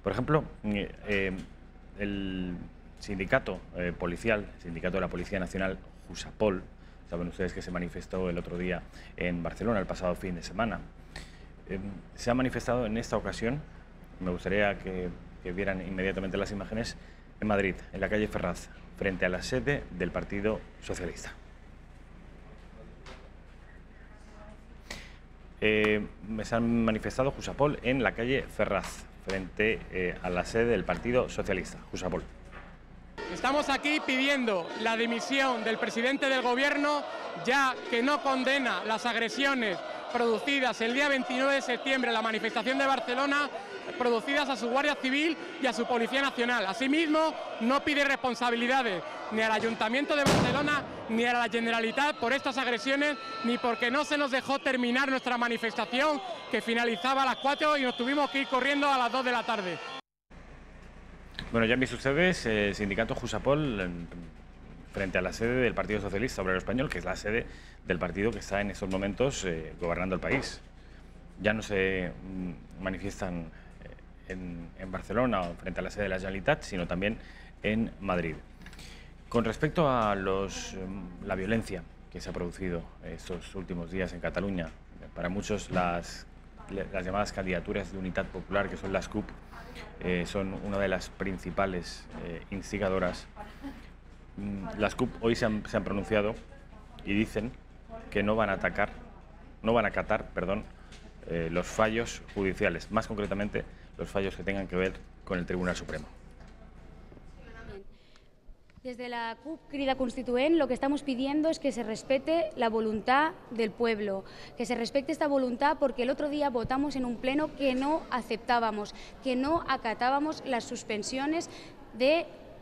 Por ejemplo, el sindicato policial, el sindicato de la Policía Nacional, Jusapol, saben ustedes que se manifestó el otro día en Barcelona, el pasado fin de semana, se ha manifestado en esta ocasión, me gustaría que vieran inmediatamente las imágenes, en Madrid, en la calle Ferraz, frente a la sede del Partido Socialista. Se han manifestado Jusapol en la calle Ferraz, frente a la sede del Partido Socialista. Jusapol. Estamos aquí pidiendo la dimisión del presidente del Gobierno, ya que no condena las agresiones producidas el día 29 de septiembre en la manifestación de Barcelona, producidas a su Guardia Civil y a su Policía Nacional. Asimismo, no pide responsabilidades ni al Ayuntamiento de Barcelona ni a la Generalitat por estas agresiones, ni porque no se nos dejó terminar nuestra manifestación, que finalizaba a las 4 y nos tuvimos que ir corriendo a las 2 de la tarde. Bueno, ya han visto ustedes el sindicato Jusapol frente a la sede del Partido Socialista Obrero Español, que es la sede del partido que está en estos momentos gobernando el país. Ya no se manifiestan en Barcelona o frente a la sede de la Generalitat, sino también en Madrid. Con respecto a la violencia que se ha producido estos últimos días en Cataluña, para muchos las llamadas candidaturas de Unitat Popular, que son las CUP, son una de las principales instigadoras. Las CUP hoy se han pronunciado y dicen que no van a acatar los fallos judiciales, más concretamente los fallos que tengan que ver con el Tribunal Supremo. Desde la CUP Crida Constituent lo que estamos pidiendo es que se respete la voluntad del pueblo, que se respete esta voluntad, porque el otro día votamos en un pleno que no aceptábamos, que no acatábamos las suspensiones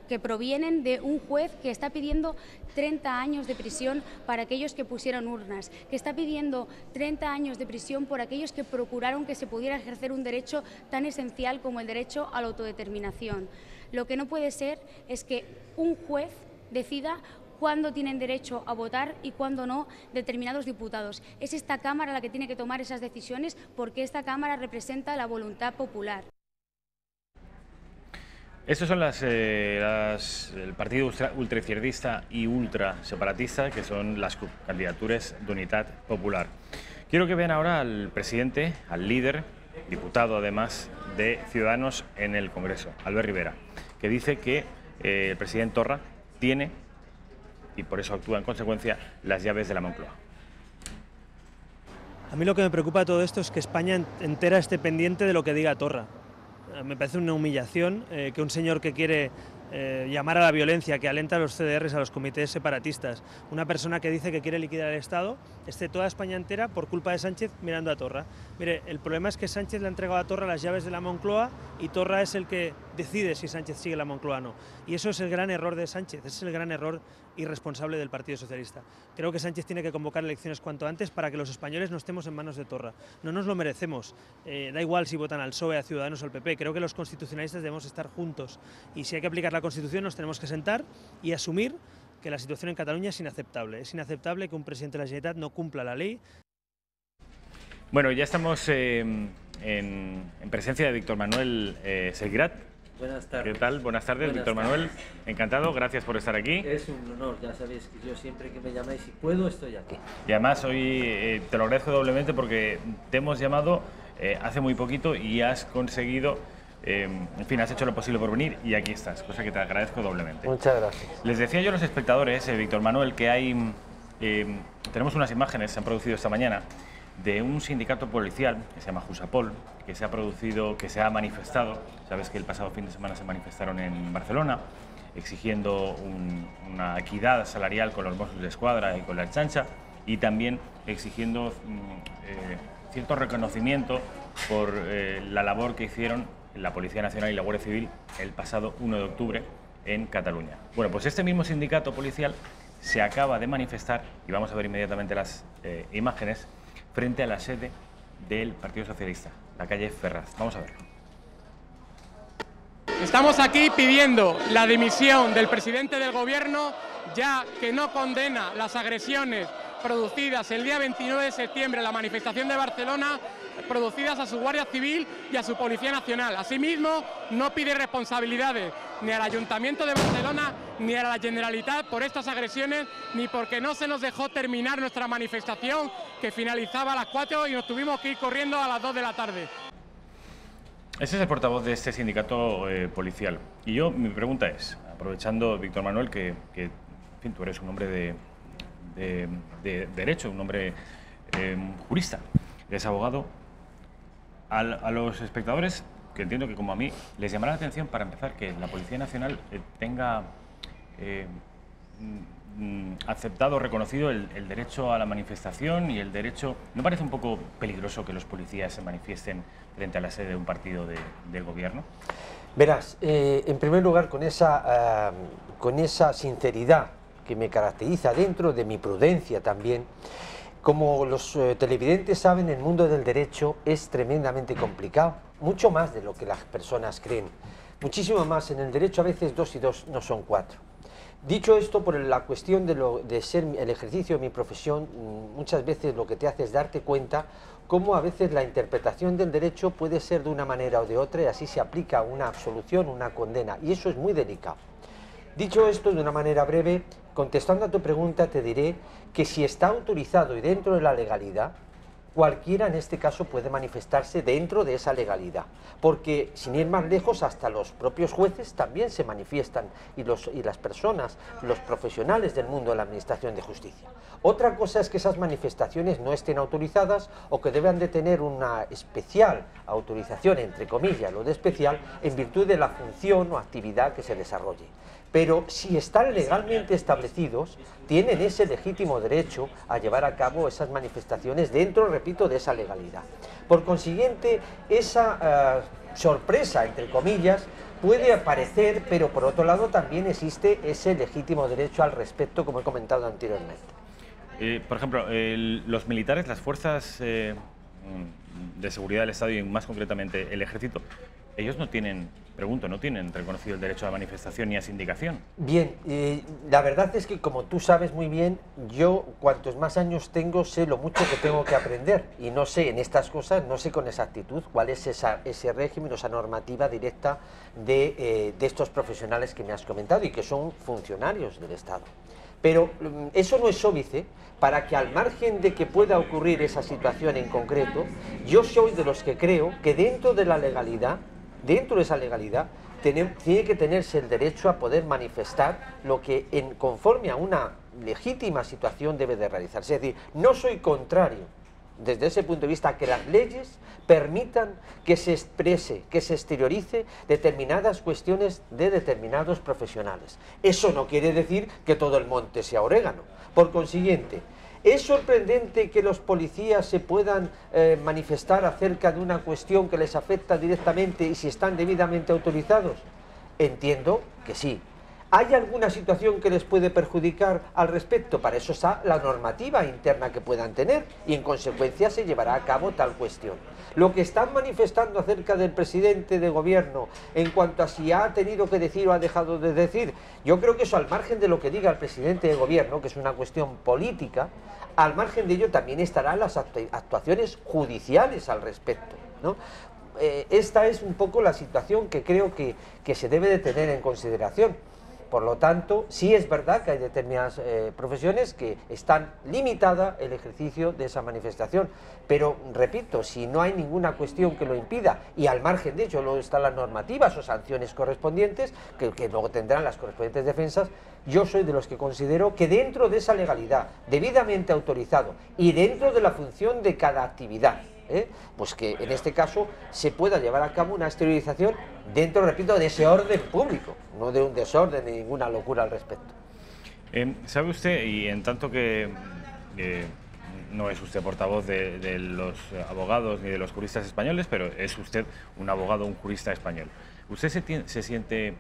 que provienen de un juez que está pidiendo 30 años de prisión para aquellos que pusieron urnas, que está pidiendo 30 años de prisión por aquellos que procuraron que se pudiera ejercer un derecho tan esencial como el derecho a la autodeterminación. Lo que no puede ser es que un juez decida cuándo tienen derecho a votar y cuándo no determinados diputados. Es esta Cámara la que tiene que tomar esas decisiones, porque esta Cámara representa la voluntad popular. Estos son el partido ultraizquierdista y ultraseparatista, que son las candidaturas de Unitat Popular. Quiero que vean ahora al presidente, al líder, diputado además de Ciudadanos en el Congreso, Albert Rivera, que dice que el presidente Torra tiene, y por eso actúa en consecuencia, las llaves de la Moncloa. A mí lo que me preocupa de todo esto es que España entera esté pendiente de lo que diga Torra. Me parece una humillación que un señor que quiere llamar a la violencia, que alenta a los CDRs, a los comités separatistas, una persona que dice que quiere liquidar el Estado, esté toda España entera por culpa de Sánchez mirando a Torra. Mire, el problema es que Sánchez le ha entregado a Torra las llaves de la Moncloa y Torra es el que decide si Sánchez sigue la Moncloa o no. Y eso es el gran error de Sánchez, es el gran error irresponsable del Partido Socialista. Creo que Sánchez tiene que convocar elecciones cuanto antes para que los españoles no estemos en manos de Torra. No nos lo merecemos. Da igual si votan al PSOE, a Ciudadanos o al PP. Creo que los constitucionalistas debemos estar juntos. Y si hay que aplicar la Constitución, nos tenemos que sentar y asumir que la situación en Cataluña es inaceptable. Es inaceptable que un presidente de la Generalitat no cumpla la ley. Bueno, ya estamos en presencia de Víctor Manuel Seguirat. Buenas tardes. ¿Qué tal? Buenas tardes, Víctor Manuel. Encantado, gracias por estar aquí. Es un honor, ya sabéis que yo siempre que me llamáis, si puedo, estoy aquí. Y además hoy te lo agradezco doblemente porque te hemos llamado hace muy poquito y has conseguido, en fin, has hecho lo posible por venir y aquí estás, cosa que te agradezco doblemente. Muchas gracias. Les decía yo a los espectadores, Víctor Manuel, que tenemos unas imágenes, se han producido esta mañana, de un sindicato policial que se llama Jusapol, que se ha manifestado. Sabes que el pasado fin de semana se manifestaron en Barcelona exigiendo una equidad salarial con los Mossos d'Esquadra y con la Ertzaintza, y también exigiendo cierto reconocimiento por la labor que hicieron la Policía Nacional y la Guardia Civil el pasado 1 de octubre en Cataluña. Bueno, pues este mismo sindicato policial se acaba de manifestar, y vamos a ver inmediatamente las imágenes, frente a la sede del Partido Socialista, la calle Ferraz. Vamos a verlo. Estamos aquí pidiendo la dimisión del presidente del Gobierno, ya que no condena las agresiones producidas el día 29 de septiembre en la manifestación de Barcelona, producidas a su Guardia Civil y a su Policía Nacional. Asimismo, no pide responsabilidades ni al Ayuntamiento de Barcelona ni a la Generalitat por estas agresiones, ni porque no se nos dejó terminar nuestra manifestación, que finalizaba a las 4 y nos tuvimos que ir corriendo a las 2 de la tarde. Ese es el portavoz de este sindicato policial. Y yo, mi pregunta es, aprovechando, Víctor Manuel, que en fin, tú eres un hombre de derecho, un hombre jurista, eres abogado, a los espectadores, que entiendo que como a mí, les llamará la atención, para empezar, que la Policía Nacional tenga aceptado, reconocido el derecho a la manifestación y el derecho... ¿No parece un poco peligroso que los policías se manifiesten frente a la sede de un partido del gobierno? Verás, en primer lugar, con esa sinceridad que me caracteriza, dentro de mi prudencia también, como los televidentes saben, el mundo del derecho es tremendamente complicado, mucho más de lo que las personas creen, muchísimo más. En el derecho a veces 2 y 2 no son 4. Dicho esto, por la cuestión de ser el ejercicio de mi profesión, muchas veces lo que te hace es darte cuenta cómo a veces la interpretación del derecho puede ser de una manera o de otra, y así se aplica una absolución, una condena, y eso es muy delicado. Dicho esto, de una manera breve, contestando a tu pregunta, te diré que si está autorizado y dentro de la legalidad, cualquiera en este caso puede manifestarse dentro de esa legalidad, porque sin ir más lejos, hasta los propios jueces también se manifiestan, y las personas, los profesionales del mundo de la administración de justicia. Otra cosa es que esas manifestaciones no estén autorizadas o que deban de tener una especial autorización, entre comillas, lo de especial, en virtud de la función o actividad que se desarrolle. Pero si están legalmente establecidos, tienen ese legítimo derecho a llevar a cabo esas manifestaciones dentro, repito, de esa legalidad. Por consiguiente, esa sorpresa, entre comillas, puede aparecer, pero por otro lado también existe ese legítimo derecho al respecto, como he comentado anteriormente. Por ejemplo, los militares, las fuerzas de seguridad del Estado y más concretamente el Ejército, ellos no tienen, pregunto, no tienen reconocido el derecho a manifestación ni a sindicación. Bien, la verdad es que, como tú sabes muy bien, yo cuantos más años tengo sé lo mucho que tengo que aprender, y no sé en estas cosas, no sé con exactitud cuál es ese régimen o esa normativa directa de estos profesionales que me has comentado y que son funcionarios del Estado. Pero eso no es óbice para que, al margen de que pueda ocurrir esa situación en concreto, yo soy de los que creo que dentro de la legalidad, dentro de esa legalidad, tiene que tenerse el derecho a poder manifestar lo que conforme a una legítima situación debe de realizarse. Es decir, no soy contrario desde ese punto de vista a que las leyes permitan que se exprese, que se exteriorice determinadas cuestiones de determinados profesionales. Eso no quiere decir que todo el monte sea orégano. Por consiguiente, ¿es sorprendente que los policías se puedan manifestar acerca de una cuestión que les afecta directamente y si están debidamente autorizados? Entiendo que sí. ¿Hay alguna situación que les puede perjudicar al respecto? Para eso está la normativa interna que puedan tener y en consecuencia se llevará a cabo tal cuestión. Lo que están manifestando acerca del presidente de gobierno en cuanto a si ha tenido que decir o ha dejado de decir, yo creo que eso, al margen de lo que diga el presidente de gobierno, que es una cuestión política, al margen de ello también estarán las actuaciones judiciales al respecto, ¿no? Esta es un poco la situación que creo que se debe de tener en consideración. Por lo tanto, sí es verdad que hay determinadas profesiones que están limitada el ejercicio de esa manifestación, pero repito, si no hay ninguna cuestión que lo impida, y al margen de ello luego están las normativas o sanciones correspondientes, que luego tendrán las correspondientes defensas, yo soy de los que considero que dentro de esa legalidad, debidamente autorizado, y dentro de la función de cada actividad, pues que en este caso se pueda llevar a cabo una exteriorización dentro, repito, de ese orden público, no de un desorden ni ninguna locura al respecto. ¿Sabe usted, y en tanto que no es usted portavoz de los abogados ni de los juristas españoles, pero es usted un abogado, un jurista español, ¿usted se siente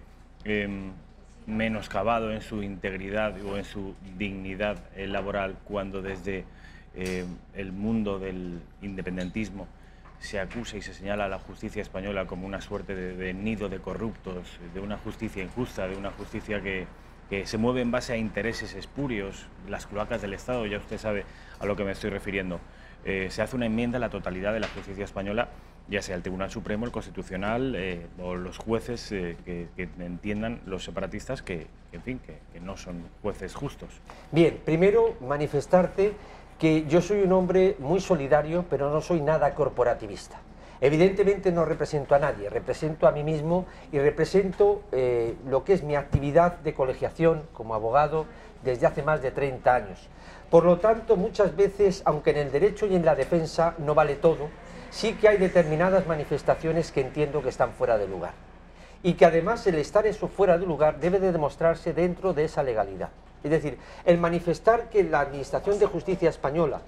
menoscabado en su integridad o en su dignidad laboral cuando desde el mundo del independentismo se acusa y se señala a la justicia española como una suerte de nido de corruptos, de una justicia injusta, de una justicia que que se mueve en base a intereses espurios, las cloacas del Estado, ya usted sabe a lo que me estoy refiriendo. Se hace una enmienda a la totalidad de la justicia española, ya sea el Tribunal Supremo, el Constitucional o los jueces que entiendan los separatistas que no son jueces justos. Bien, primero manifestarte que yo soy un hombre muy solidario, pero no soy nada corporativista. Evidentemente no represento a nadie, represento a mí mismo y represento lo que es mi actividad de colegiación como abogado desde hace más de 30 años. Por lo tanto, muchas veces, aunque en el derecho y en la defensa no vale todo, sí que hay determinadas manifestaciones que entiendo que están fuera de lugar. Y que además el estar eso fuera de lugar debe de demostrarse dentro de esa legalidad. Es decir, el manifestar que la Administración de Justicia española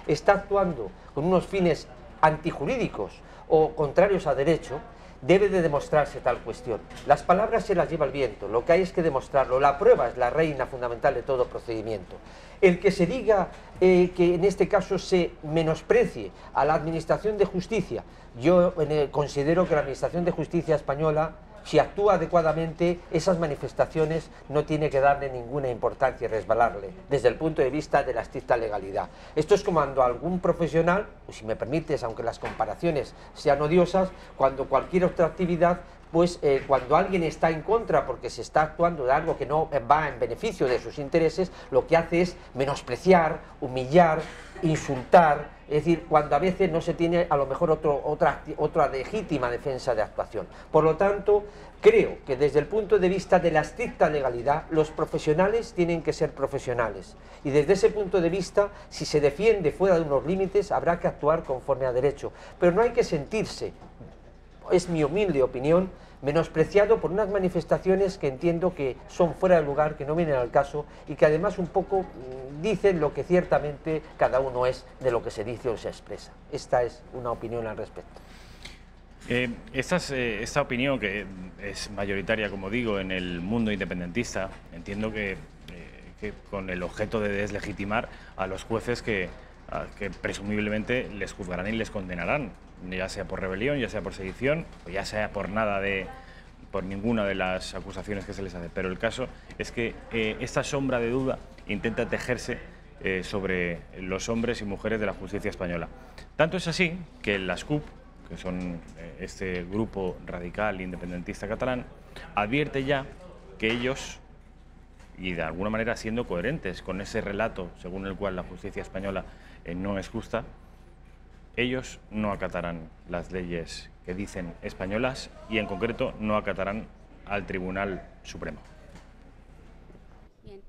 está actuando con unos fines antijurídicos o contrarios a derecho, debe de demostrarse tal cuestión. Las palabras se las lleva el viento, lo que hay es que demostrarlo. La prueba es la reina fundamental de todo procedimiento. El que se diga que en este caso se menosprecie a la Administración de Justicia, yo considero que la Administración de Justicia española, si actúa adecuadamente, esas manifestaciones no tiene que darle ninguna importancia y resbalarle, desde el punto de vista de la estricta legalidad. Esto es como cuando algún profesional, si me permites, aunque las comparaciones sean odiosas, cuando cualquier otra actividad, pues cuando alguien está en contra porque se está actuando de algo que no va en beneficio de sus intereses, lo que hace es menospreciar, humillar, insultar. Es decir, cuando a veces no se tiene a lo mejor otra legítima defensa de actuación. Por lo tanto, creo que desde el punto de vista de la estricta legalidad, los profesionales tienen que ser profesionales. Y desde ese punto de vista, si se defiende fuera de unos límites, habrá que actuar conforme a derecho. Pero no hay que sentirse, es mi humilde opinión, menospreciado por unas manifestaciones que entiendo que son fuera de lugar, que no vienen al caso y que además un poco dicen lo que ciertamente cada uno es de lo que se dice o se expresa. Esta es una opinión al respecto. Esta opinión, que es mayoritaria, como digo, en el mundo independentista, entiendo que con el objeto de deslegitimar a los jueces que presumiblemente les juzgarán y les condenarán, ya sea por rebelión, ya sea por sedición, o ya sea por ninguna de las acusaciones que se les hace. Pero el caso es que esta sombra de duda intenta tejerse sobre los hombres y mujeres de la justicia española. Tanto es así que las CUP, que son este grupo radical independentista catalán, advierte ya que ellos, y de alguna manera siendo coherentes con ese relato según el cual la justicia española no es justa, ellos no acatarán las leyes que dicen españolas y en concreto no acatarán al Tribunal Supremo. Bien.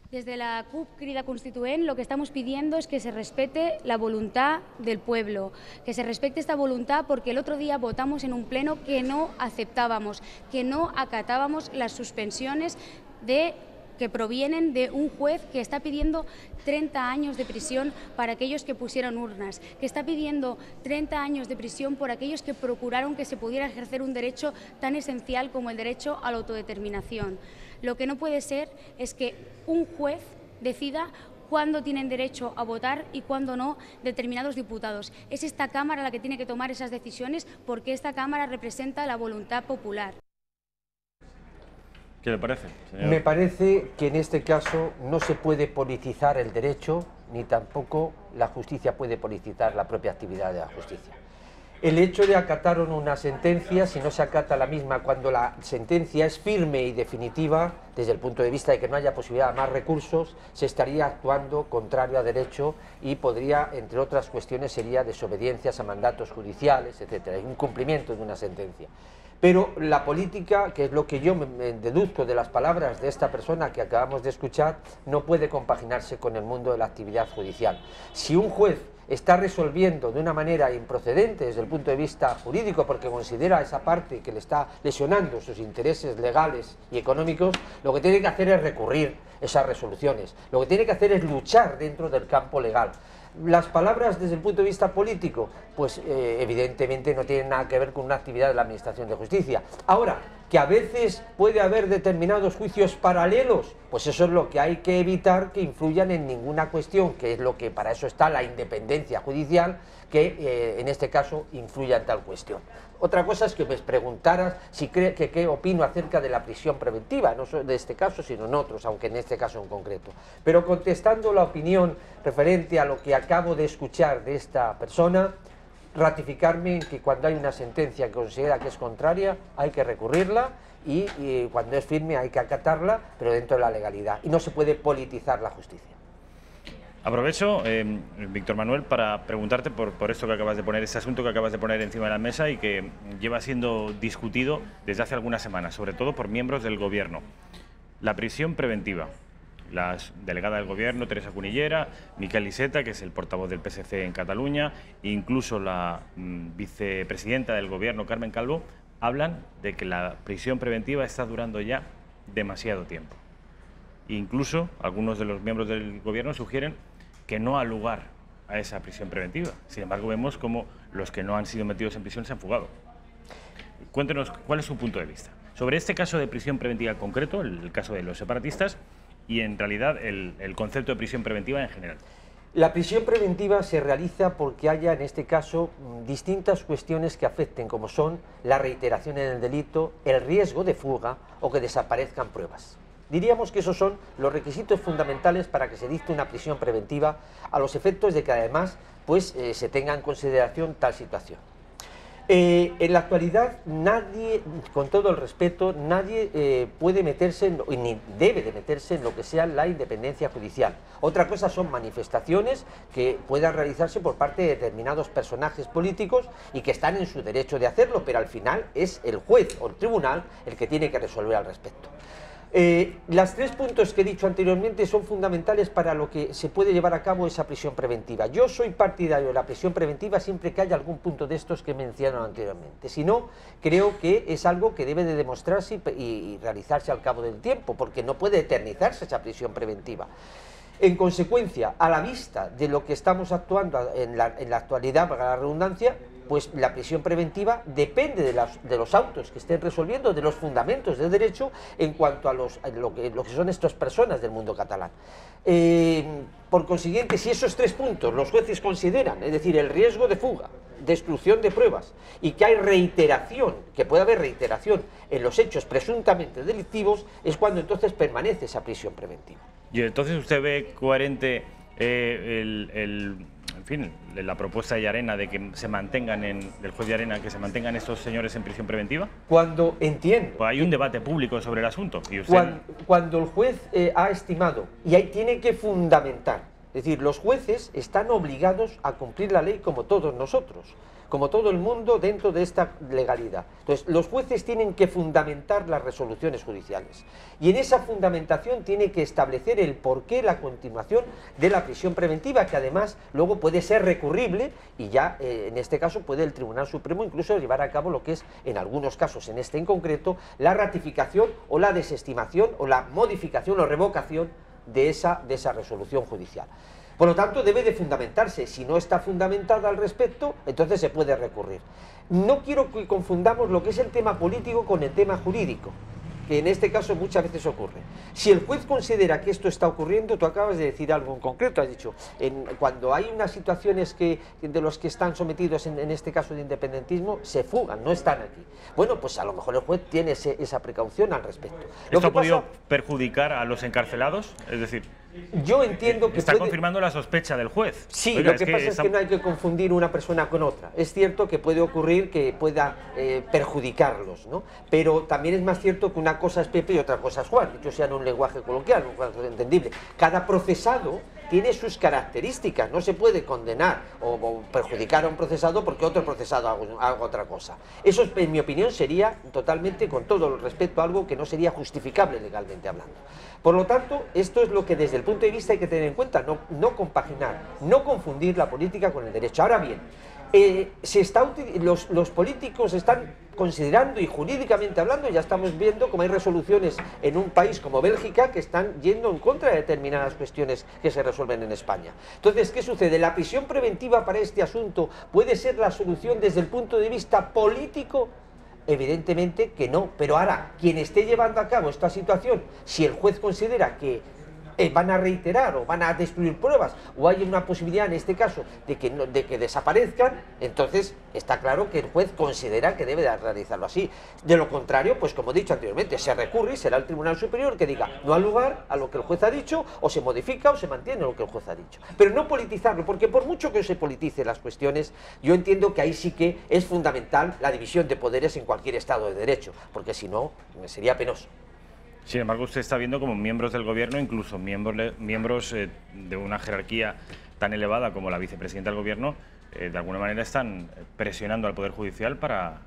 Desde la CUP Crida Constituent lo que estamos pidiendo es que se respete la voluntad del pueblo, que se respete esta voluntad porque el otro día votamos en un pleno que no aceptábamos, que no acatábamos las suspensiones que provienen de un juez que está pidiendo 30 años de prisión para aquellos que pusieron urnas, que está pidiendo 30 años de prisión por aquellos que procuraron que se pudiera ejercer un derecho tan esencial como el derecho a la autodeterminación. Lo que no puede ser es que un juez decida cuándo tienen derecho a votar y cuándo no determinados diputados. Es esta Cámara la que tiene que tomar esas decisiones porque esta Cámara representa la voluntad popular. ¿Qué le parece, señor? Me parece que en este caso no se puede politizar el derecho, ni tampoco la justicia puede politizar la propia actividad de la justicia. El hecho de acatar una sentencia, si no se acata la misma cuando la sentencia es firme y definitiva, desde el punto de vista de que no haya posibilidad de más recursos, se estaría actuando contrario a derecho y podría, entre otras cuestiones, sería desobediencias a mandatos judiciales, etcétera, incumplimiento de una sentencia. Pero la política, que es lo que yo me deduzco de las palabras de esta persona que acabamos de escuchar, no puede compaginarse con el mundo de la actividad judicial. Si un juez está resolviendo de una manera improcedente desde el punto de vista jurídico porque considera esa parte que le está lesionando sus intereses legales y económicos, lo que tiene que hacer es recurrir esas resoluciones. Lo que tiene que hacer es luchar dentro del campo legal. Las palabras desde el punto de vista político, pues evidentemente no tienen nada que ver con una actividad de la Administración de Justicia. Ahora, que a veces puede haber determinados juicios paralelos, pues eso es lo que hay que evitar, que influyan en ninguna cuestión, que es lo que para eso está la independencia judicial, que en este caso influya en tal cuestión. Otra cosa es que me preguntaras si qué opino acerca de la prisión preventiva, no solo de este caso, sino en otros, aunque en este caso en concreto. Pero contestando la opinión referente a lo que acabo de escuchar de esta persona, ratificarme en que cuando hay una sentencia que considera que es contraria, hay que recurrirla y cuando es firme hay que acatarla, pero dentro de la legalidad. Y no se puede politizar la justicia. Aprovecho, Víctor Manuel, para preguntarte por esto que acabas de poner, este asunto que acabas de poner encima de la mesa y que lleva siendo discutido desde hace algunas semanas, sobre todo por miembros del Gobierno. La prisión preventiva. La delegada del Gobierno, Teresa Cunillera, Miquel Iceta, que es el portavoz del PSC en Cataluña, e incluso la vicepresidenta del Gobierno, Carmen Calvo, hablan de que la prisión preventiva está durando ya demasiado tiempo. Incluso algunos de los miembros del Gobierno sugieren que no ha lugar a esa prisión preventiva. Sin embargo, vemos cómo los que no han sido metidos en prisión se han fugado. Cuéntenos cuál es su punto de vista sobre este caso de prisión preventiva concreto, el caso de los separatistas, y en realidad el concepto de prisión preventiva en general. La prisión preventiva se realiza porque haya, en este caso, distintas cuestiones que afecten, como son la reiteración en el delito, el riesgo de fuga o que desaparezcan pruebas. Diríamos que esos son los requisitos fundamentales para que se dicte una prisión preventiva, a los efectos de que además se tenga en consideración tal situación. En la actualidad nadie, con todo el respeto, nadie puede meterse, ni debe de meterse en lo que sea la independencia judicial. Otra cosa son manifestaciones que puedan realizarse por parte de determinados personajes políticos y que están en su derecho de hacerlo, pero al final es el juez o el tribunal el que tiene que resolver al respecto. Los tres puntos que he dicho anteriormente son fundamentales para lo que se puede llevar a cabo esa prisión preventiva. Yo soy partidario de la prisión preventiva siempre que haya algún punto de estos que he mencionado anteriormente. Si no, creo que es algo que debe de demostrarse y realizarse al cabo del tiempo, porque no puede eternizarse esa prisión preventiva. En consecuencia, a la vista de lo que estamos actuando en la actualidad, para la redundancia, pues la prisión preventiva depende de los autos que estén resolviendo, de los fundamentos de derecho en cuanto a lo que son estas personas del mundo catalán. Por consiguiente, si esos tres puntos los jueces consideran, es decir, el riesgo de fuga, destrucción de pruebas y que hay reiteración, que puede haber reiteración en los hechos presuntamente delictivos, es cuando entonces permanece esa prisión preventiva. Y entonces usted ve coherente en fin, la propuesta de Llarena de que se mantengan del juez Llarena, que se mantengan estos señores en prisión preventiva. Cuando entiendo, pues hay un debate público sobre el asunto. Y usted... cuando el juez ha estimado, y ahí tiene que fundamentar, es decir, los jueces están obligados a cumplir la ley como todos nosotros, como todo el mundo dentro de esta legalidad. Entonces, los jueces tienen que fundamentar las resoluciones judiciales. Y en esa fundamentación tiene que establecer el porqué, la continuación de la prisión preventiva, que además luego puede ser recurrible y ya, en este caso, puede el Tribunal Supremo incluso llevar a cabo lo que es, en algunos casos, en este en concreto, la ratificación o la desestimación o la modificación o revocación de esa resolución judicial. Por lo tanto, debe de fundamentarse. Si no está fundamentada al respecto, entonces se puede recurrir. No quiero que confundamos lo que es el tema político con el tema jurídico, que en este caso muchas veces ocurre. Si el juez considera que esto está ocurriendo, tú acabas de decir algo en concreto, has dicho, cuando hay unas situaciones de los que están sometidos, en este caso de independentismo, se fugan, no están aquí. Bueno, pues a lo mejor el juez tiene esa precaución al respecto. ¿Esto ha podido perjudicar a los encarcelados? Es decir... Yo entiendo que está confirmando la sospecha del juez. Sí, oiga, lo que pasa es que no hay que confundir una persona con otra. Es cierto que puede ocurrir que pueda perjudicarlos, ¿no? Pero también es más cierto que una cosa es Pepe y otra cosa es Juan, dicho sea en un lenguaje coloquial, un lenguaje entendible. Cada procesado tiene sus características, no se puede condenar o perjudicar a un procesado porque otro procesado haga otra cosa. Eso, en mi opinión, sería totalmente, con todo el respeto, algo que no sería justificable legalmente hablando. Por lo tanto, esto es lo que desde el punto de vista hay que tener en cuenta, no compaginar, no confundir la política con el derecho. Ahora bien, los políticos están considerando, y jurídicamente hablando, ya estamos viendo como hay resoluciones en un país como Bélgica que están yendo en contra de determinadas cuestiones que se resuelven en España. Entonces, ¿qué sucede? La prisión preventiva para este asunto puede ser la solución desde el punto de vista político Evidentemente que no, pero ahora, quien esté llevando a cabo esta situación, si el juez considera que van a reiterar o van a destruir pruebas o hay una posibilidad en este caso de que desaparezcan, entonces está claro que el juez considera que debe de realizarlo así. De lo contrario, pues como he dicho anteriormente, se recurre y será el Tribunal Superior que diga no al lugar a lo que el juez ha dicho, o se modifica o se mantiene lo que el juez ha dicho. Pero no politizarlo, porque por mucho que se politice las cuestiones, yo entiendo que ahí sí que es fundamental la división de poderes en cualquier Estado de Derecho, porque si no, sería penoso. Sin embargo, usted está viendo como miembros del Gobierno, incluso miembros de una jerarquía tan elevada como la vicepresidenta del Gobierno, de alguna manera están presionando al Poder Judicial para...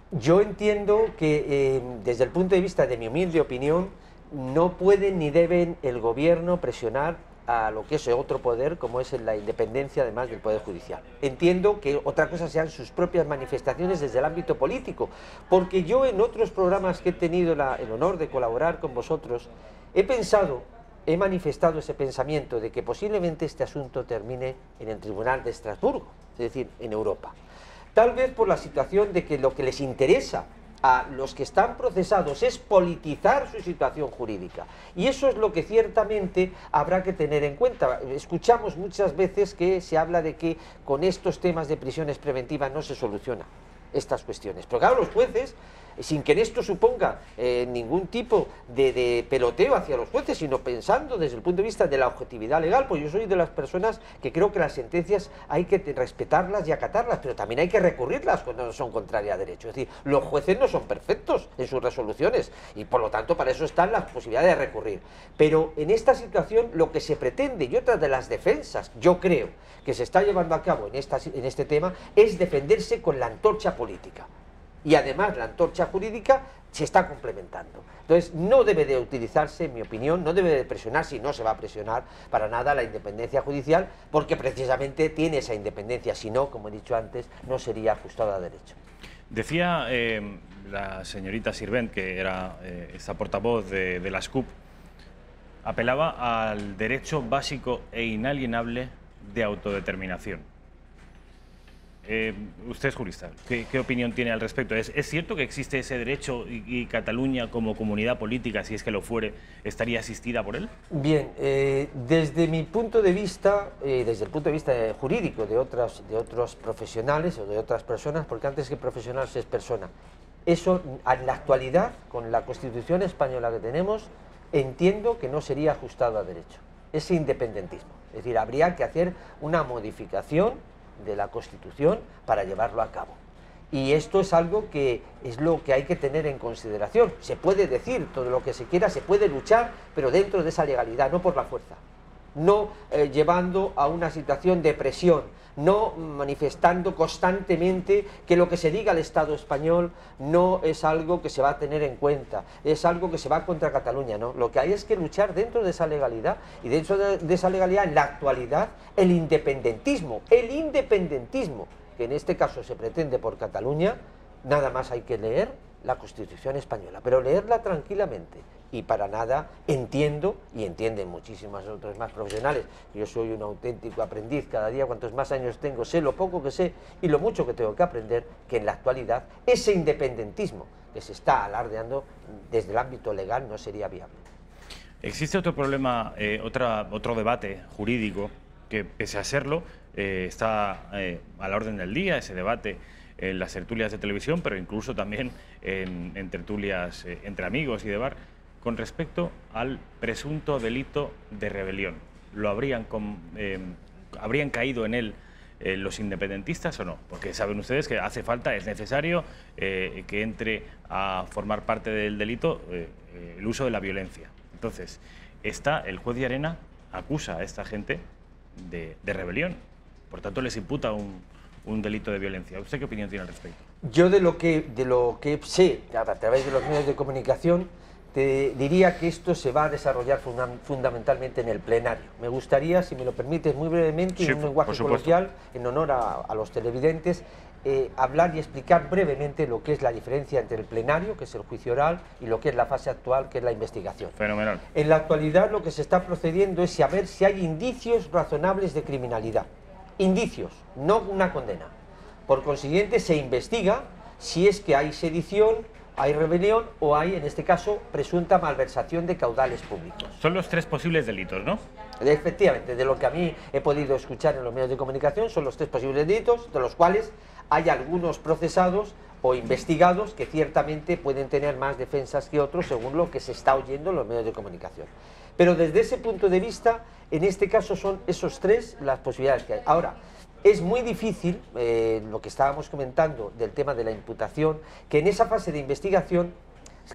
Yo entiendo que desde el punto de vista de mi humilde opinión, no pueden ni deben el Gobierno presionar a lo que es otro poder, como es la independencia además del Poder Judicial. Entiendo que otra cosa sean sus propias manifestaciones desde el ámbito político, porque yo en otros programas que he tenido el honor de colaborar con vosotros, he manifestado ese pensamiento de que posiblemente este asunto termine en el Tribunal de Estrasburgo, es decir, en Europa. Tal vez por la situación de que lo que les interesa a los que están procesados es politizar su situación jurídica, y eso es lo que ciertamente habrá que tener en cuenta. Escuchamos muchas veces que se habla de que con estos temas de prisiones preventivas no se solucionan estas cuestiones, pero claro, los jueces, sin que en esto suponga ningún tipo de peloteo hacia los jueces, sino pensando desde el punto de vista de la objetividad legal, pues yo soy de las personas que creo que las sentencias hay que respetarlas y acatarlas, pero también hay que recurrirlas cuando son contrarias a derecho. Es decir, los jueces no son perfectos en sus resoluciones y por lo tanto para eso están las posibilidades de recurrir. Pero en esta situación lo que se pretende, y otra de las defensas, yo creo, que se está llevando a cabo en este tema, es defenderse con la antorcha política. Y además la antorcha jurídica se está complementando. Entonces no debe de utilizarse, en mi opinión, no debe de presionarse, y no se va a presionar para nada la independencia judicial, porque precisamente tiene esa independencia, si no, como he dicho antes, no sería ajustada a derecho. Decía la señorita Sirvent, que era esta portavoz de las CUP, apelaba al derecho básico e inalienable de autodeterminación. Usted es jurista, ¿qué opinión tiene al respecto? ¿Es cierto que existe ese derecho y Cataluña como comunidad política, si es que lo fuere, estaría asistida por él? Bien, desde mi punto de vista, desde el punto de vista jurídico de otros profesionales o de otras personas, porque antes que profesional es persona, eso en la actualidad, con la Constitución española que tenemos, entiendo que no sería ajustado a derecho, ese independentismo. Es decir, habría que hacer una modificación de la Constitución para llevarlo a cabo. Y esto es algo que es lo que hay que tener en consideración. Se puede decir todo lo que se quiera, se puede luchar, pero dentro de esa legalidad, no por la fuerza. No llevando a una situación de presión, no manifestando constantemente que lo que se diga al Estado español no es algo que se va a tener en cuenta, es algo que se va contra Cataluña, ¿no? Lo que hay es que luchar dentro de esa legalidad, y dentro de esa legalidad, en la actualidad, el independentismo, que en este caso se pretende por Cataluña, nada más hay que leer la Constitución española, pero leerla tranquilamente. Y para nada entiendo, y entienden muchísimas otros más profesionales, yo soy un auténtico aprendiz, cada día cuantos más años tengo, sé lo poco que sé y lo mucho que tengo que aprender, que en la actualidad ese independentismo que se está alardeando desde el ámbito legal no sería viable. Existe otro problema, otro debate jurídico que, pese a serlo, está a la orden del día, ese debate en las tertulias de televisión, pero incluso también en tertulias entre amigos y de bar, con respecto al presunto delito de rebelión. ¿Habrían caído en él los independentistas o no? Porque saben ustedes que hace falta, es necesario que entre a formar parte del delito el uso de la violencia. Entonces, el juez de Arena acusa a esta gente de rebelión, por tanto les imputa un delito de violencia. ¿Usted qué opinión tiene al respecto? Yo de lo que sé a través de los medios de comunicación, te diría que esto se va a desarrollar fundamentalmente en el plenario. Me gustaría, si me lo permites, muy brevemente, sí, en un lenguaje coloquial, en honor a los televidentes, hablar y explicar brevemente lo que es la diferencia entre el plenario, que es el juicio oral, y lo que es la fase actual, que es la investigación. Fenomenal. En la actualidad lo que se está procediendo es saber si hay indicios razonables de criminalidad. Indicios, no una condena. Por consiguiente, se investiga si es que hay sedición, hay rebelión o hay, en este caso, presunta malversación de caudales públicos. Son los 3 posibles delitos, ¿no? Efectivamente, de lo que a mí he podido escuchar en los medios de comunicación, son los 3 posibles delitos, de los cuales hay algunos procesados o investigados que ciertamente pueden tener más defensas que otros, según lo que se está oyendo en los medios de comunicación. Pero desde ese punto de vista, en este caso son esos 3 las posibilidades que hay. Ahora, es muy difícil, lo que estábamos comentando del tema de la imputación, que en esa fase de investigación,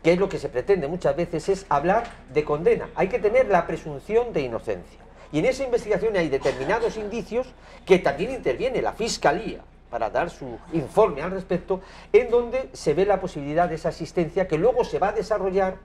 que es lo que se pretende muchas veces, es hablar de condena. Hay que tener la presunción de inocencia. Y en esa investigación hay determinados indicios que también interviene la Fiscalía para dar su informe al respecto, en donde se ve la posibilidad de esa asistencia que luego se va a desarrollar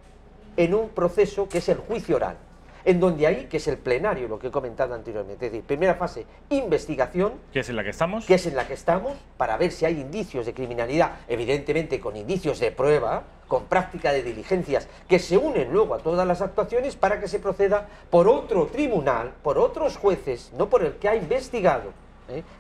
en un proceso que es el juicio oral, en donde ahí, que es el plenario, lo que he comentado anteriormente, es decir, primera fase, investigación, ¿Que es en la que estamos? que es en la que estamos, para ver si hay indicios de criminalidad, evidentemente con indicios de prueba, con práctica de diligencias, que se unen luego a todas las actuaciones para que se proceda por otro tribunal, por otros jueces, no por el que ha investigado,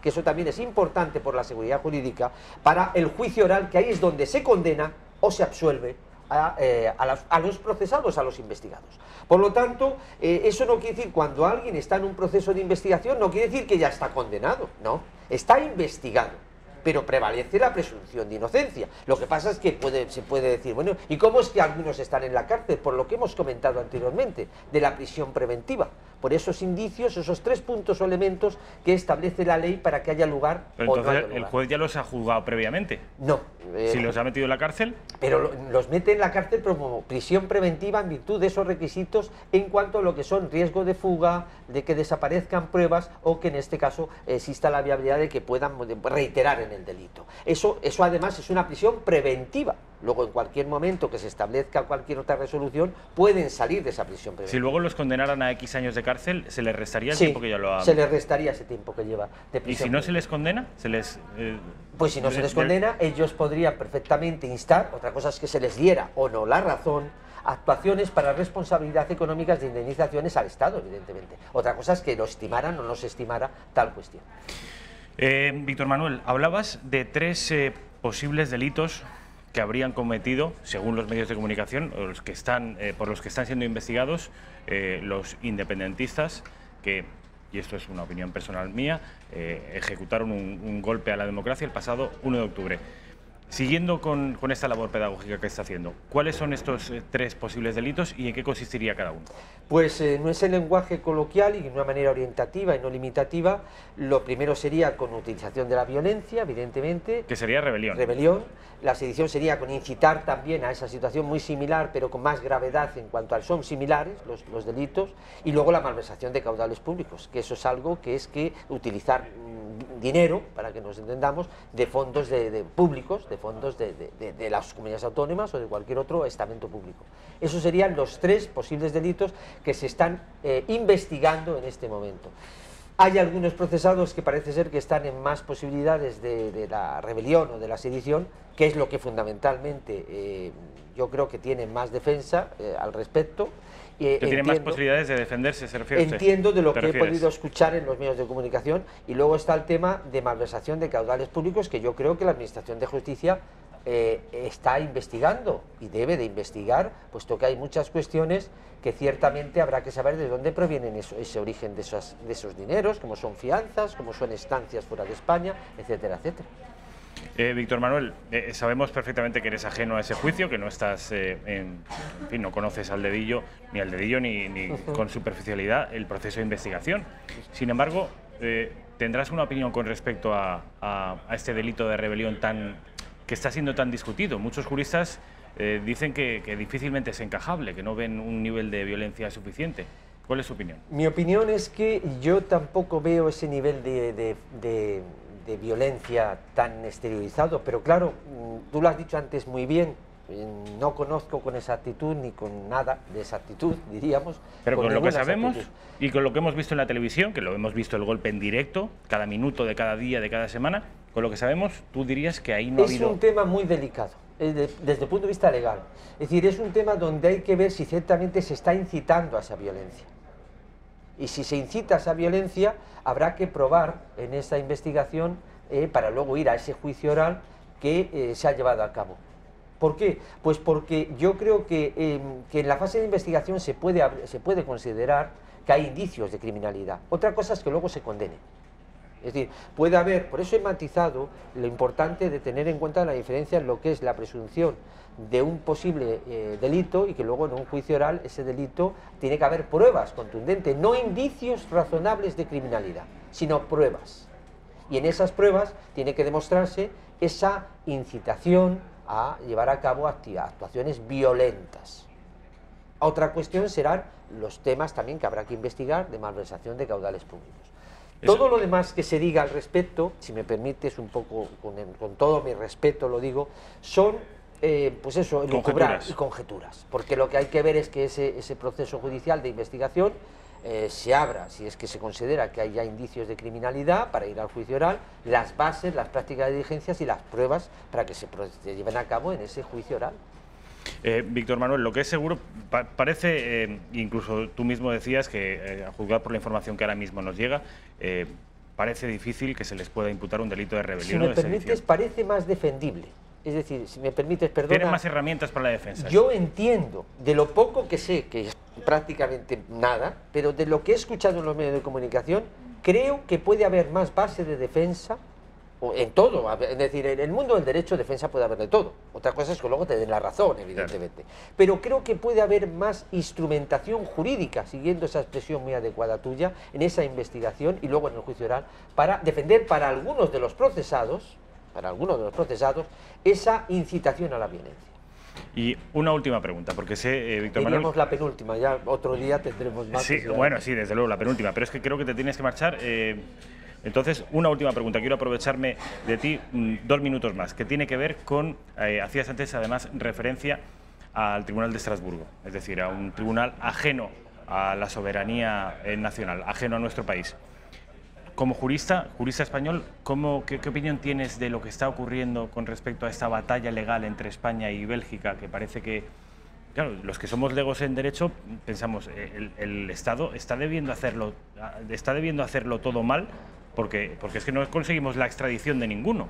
que eso también es importante por la seguridad jurídica, para el juicio oral, que ahí es donde se condena o se absuelve a los procesados, a los investigados. Por lo tanto, eso no quiere decir, cuando alguien está en un proceso de investigación, no quiere decir que ya está condenado, no, está investigado, pero prevalece la presunción de inocencia. Lo que pasa es que se puede decir, bueno, ¿y cómo es que algunos están en la cárcel? Por lo que hemos comentado anteriormente, de la prisión preventiva, por esos indicios, esos 3 puntos o elementos que establece la ley para que haya lugar. Pero entonces, o no haya lugar. ¿el juez ya los ha juzgado previamente? No. Si los ha metido en la cárcel. Pero los mete en la cárcel como prisión preventiva en virtud de esos requisitos en cuanto a lo que son riesgo de fuga, de que desaparezcan pruebas o que en este caso exista la viabilidad de que puedan reiterar en el delito. Eso además es una prisión preventiva. Luego, en cualquier momento que se establezca cualquier otra resolución, pueden salir de esa prisión preventiva. Si luego los condenaran a X años de cárcel, ¿se les restaría el tiempo que ya lo ha...? Se les restaría ese tiempo que lleva de prisión. ¿Y si no se les condena? ¿Se les...? Pues si no se les condena, ellos podrían perfectamente instar, otra cosa es que se les diera o no la razón, actuaciones para responsabilidad económicas de indemnizaciones al Estado, evidentemente. Otra cosa es que lo estimaran o no se estimara tal cuestión. Víctor Manuel, hablabas de 3 posibles delitos que habrían cometido, según los medios de comunicación, o los que están, por los que están siendo investigados los independentistas que, y esto es una opinión personal mía, ejecutaron un golpe a la democracia el pasado 1 de octubre. Siguiendo con esta labor pedagógica que está haciendo, ¿cuáles son estos 3 posibles delitos y en qué consistiría cada uno? Pues no es el lenguaje coloquial y de una manera orientativa y no limitativa. Lo primero sería con utilización de la violencia, evidentemente. Que sería rebelión. Rebelión. La sedición sería con incitar también a esa situación muy similar, pero con más gravedad en cuanto a son similares los delitos. Y luego la malversación de caudales públicos, que eso es algo que es que utilizar dinero, para que nos entendamos, de fondos públicos, de fondos de las comunidades autónomas o de cualquier otro estamento público. Esos serían los 3 posibles delitos que se están investigando en este momento. Hay algunos procesados que parece ser que están en más posibilidades de la rebelión o de la sedición, que es lo que fundamentalmente yo creo que tienen más defensa al respecto. Que tienen más posibilidades de defenderse, se refiere usted. Entiendo de lo que he podido escuchar en los medios de comunicación. Y luego está el tema de malversación de caudales públicos, que yo creo que la Administración de Justicia está investigando y debe de investigar, puesto que hay muchas cuestiones que ciertamente habrá que saber de dónde provienen ese origen de esos dineros, como son fianzas, como son estancias fuera de España, etcétera, etcétera. Víctor Manuel, sabemos perfectamente que eres ajeno a ese juicio, que no estás, en fin, no conoces al dedillo ni con superficialidad el proceso de investigación. Sin embargo, ¿tendrás una opinión con respecto a este delito de rebelión que está siendo tan discutido? Muchos juristas dicen que difícilmente es encajable, que no ven un nivel de violencia suficiente. ¿Cuál es su opinión? Mi opinión es que yo tampoco veo ese nivel de violencia tan exteriorizado, pero claro, tú lo has dicho antes muy bien, no conozco con exactitud ni con nada de exactitud, diríamos. Pero con lo que sabemos y con lo que hemos visto en la televisión, que lo hemos visto el golpe en directo, cada minuto de cada día, de cada semana, con lo que sabemos, tú dirías que ahí no ha habido... Es un tema muy delicado, desde el punto de vista legal. Es decir, es un tema donde hay que ver si ciertamente se está incitando a esa violencia. Y si se incita a esa violencia, habrá que probar en esa investigación, para luego ir a ese juicio oral, que se ha llevado a cabo. ¿Por qué? Pues porque yo creo que en la fase de investigación se puede considerar que hay indicios de criminalidad. Otra cosa es que luego se condene. Es decir, puede haber, por eso he matizado lo importante de tener en cuenta la diferencia en lo que es la presunción de un posible delito y que luego en un juicio oral ese delito tiene que haber pruebas contundentes, no indicios razonables de criminalidad, sino pruebas. Y en esas pruebas tiene que demostrarse esa incitación a llevar a cabo actuaciones violentas. Otra cuestión serán los temas también que habrá que investigar de malversación de caudales públicos. Todo lo demás que se diga al respecto, si me permites un poco, con todo mi respeto lo digo, son, pues eso, elucubrar y conjeturas. Porque lo que hay que ver es que ese proceso judicial de investigación se abra, si es que se considera que hay ya indicios de criminalidad, para ir al juicio oral, las bases, las prácticas de diligencias y las pruebas para que se lleven a cabo en ese juicio oral. Víctor Manuel, lo que es seguro, parece, incluso tú mismo decías que, a juzgar por la información que ahora mismo nos llega, parece difícil que se les pueda imputar un delito de rebelión. Si me permites, parece más defendible. Es decir, si me permites, perdona... Tienen más herramientas para la defensa. Yo entiendo, de lo poco que sé, que es prácticamente nada, pero de lo que he escuchado en los medios de comunicación, creo que puede haber más base de defensa en todo, es decir, en el mundo del derecho de defensa puede haber de todo. Otra cosa es que luego te den la razón, evidentemente. Claro. Pero creo que puede haber más instrumentación jurídica, siguiendo esa expresión muy adecuada tuya, en esa investigación y luego en el juicio oral, para defender para algunos de los procesados, esa incitación a la violencia. Y una última pregunta, porque sé, Víctor Manuel... Tenemos la penúltima, ya otro día tendremos más. Sí, bueno, sí, desde luego, la penúltima, pero es que creo que te tienes que marchar. Entonces, una última pregunta. Quiero aprovecharme de ti 2 minutos más, que tiene que ver con, hacías antes además referencia al Tribunal de Estrasburgo, es decir, a un tribunal ajeno a la soberanía nacional, ajeno a nuestro país. Como jurista español, ¿qué opinión tienes de lo que está ocurriendo con respecto a esta batalla legal entre España y Bélgica, que parece que, claro, los que somos legos en derecho pensamos, el Estado está debiendo hacerlo todo mal, porque es que no conseguimos la extradición de ninguno?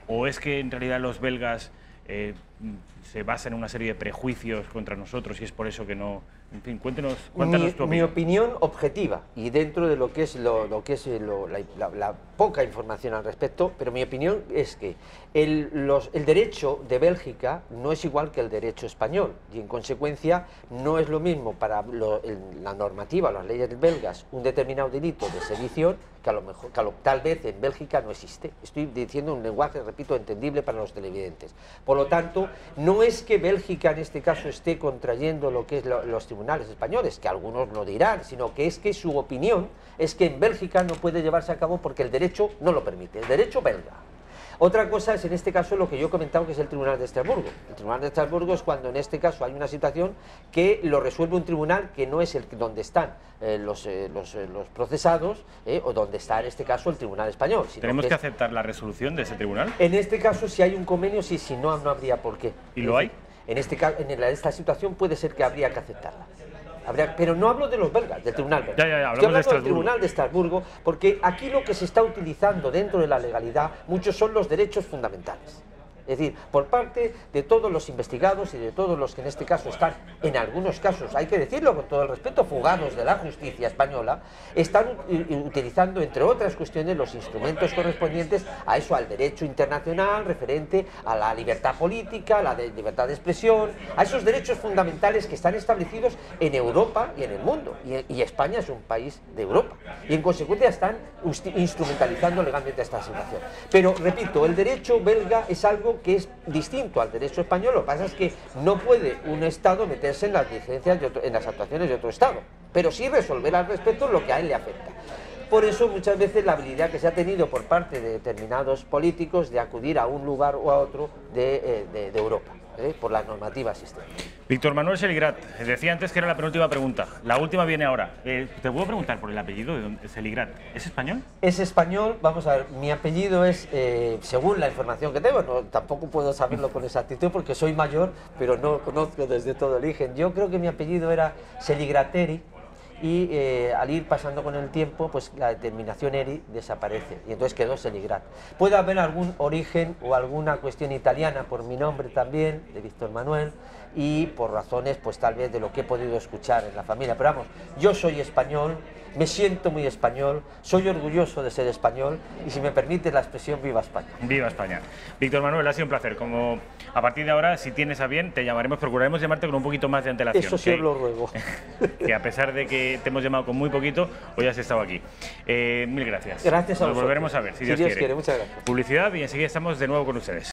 ¿O es que en realidad los belgas se basan en una serie de prejuicios contra nosotros y es por eso que no... En fin, cuéntanos tu opinión. Mi opinión objetiva, y dentro de lo que es la poca información al respecto, pero mi opinión es que el derecho de Bélgica no es igual que el derecho español, y en consecuencia no es lo mismo para la normativa, las leyes belgas, un determinado delito de sedición, que a lo mejor, tal vez en Bélgica no existe. Estoy diciendo un lenguaje, repito, entendible para los televidentes. Por lo tanto, no es que Bélgica en este caso esté contrayendo lo que es los tribunales españoles, que algunos lo dirán, sino que es que su opinión es que en Bélgica no puede llevarse a cabo porque el derecho no lo permite, el derecho belga. Otra cosa es en este caso lo que yo he comentado, que es el Tribunal de Estrasburgo. El Tribunal de Estrasburgo es cuando en este caso hay una situación que lo resuelve un tribunal que no es el donde están los procesados o donde está en este caso el Tribunal español. ¿Tenemos que aceptar la resolución de ese tribunal? En este caso, si hay un convenio, sí, si no, no habría por qué. ¿Y lo hay? En esta situación puede ser que habría que aceptarla. Pero no hablo de los belgas, del tribunal belga. Estoy hablando del tribunal de Estrasburgo, porque aquí lo que se está utilizando dentro de la legalidad, muchos son los derechos fundamentales. Es decir, por parte de todos los investigados y de todos los que en este caso están, en algunos casos, hay que decirlo con todo el respeto, fugados de la justicia española, están utilizando, entre otras cuestiones, los instrumentos correspondientes a eso, al derecho internacional, referente a la libertad política, a la libertad de expresión, a esos derechos fundamentales que están establecidos en Europa y en el mundo. Y España es un país de Europa. Y en consecuencia están instrumentalizando legalmente esta situación. Pero, repito, el derecho belga es algo que es distinto al derecho español. Lo que pasa es que no puede un Estado meterse en las diligencias, en las actuaciones de otro Estado, pero sí resolver al respecto lo que a él le afecta. Por eso muchas veces la habilidad que se ha tenido por parte de determinados políticos de acudir a un lugar o a otro de Europa, por las normativas existentes. Víctor Manuel Seligrat, decía antes que era la penúltima pregunta. La última viene ahora. ¿Te puedo preguntar por el apellido de Seligrat? ¿Es español? Es español. Vamos a ver, mi apellido es, según la información que tengo, tampoco puedo saberlo con exactitud porque soy mayor, pero no conozco desde todo el origen. Yo creo que mi apellido era Seligrateri, y al ir pasando con el tiempo, pues la determinación Eri desaparece y entonces quedó Seligrat. Puede haber algún origen o alguna cuestión italiana por mi nombre también, de Víctor Manuel, y por razones pues tal vez de lo que he podido escuchar en la familia, pero vamos, yo soy español, me siento muy español, soy orgulloso de ser español y si me permite la expresión, viva España. Viva España. Víctor Manuel, ha sido un placer. Como a partir de ahora, si tienes a bien, te llamaremos, procuraremos llamarte con un poquito más de antelación. Eso sí os lo ruego. Que a pesar de que te hemos llamado con muy poquito, hoy has estado aquí. Mil gracias. Gracias a vosotros. Nos volveremos a ver, si Dios quiere. Muchas gracias. Publicidad y enseguida estamos de nuevo con ustedes.